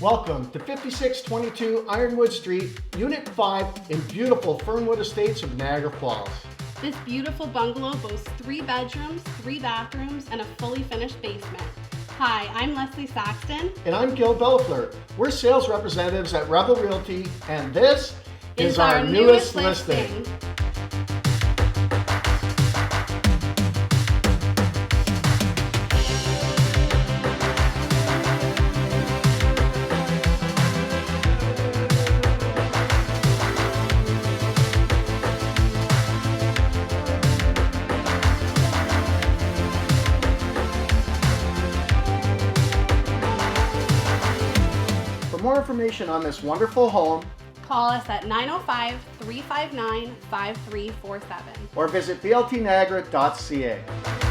Welcome to 5622 Ironwood Street, Unit 5 in beautiful Fernwood Estates of Niagara Falls. This beautiful bungalow boasts 3 bedrooms, 3 bathrooms, and a fully finished basement. Hi, I'm Leslie Saxton. And I'm Gil Bellafleur. We're sales representatives at Rebel Realty, and this is our newest listing. For more information on this wonderful home, Call us at 905-359-5347. or visit bltniagara.ca.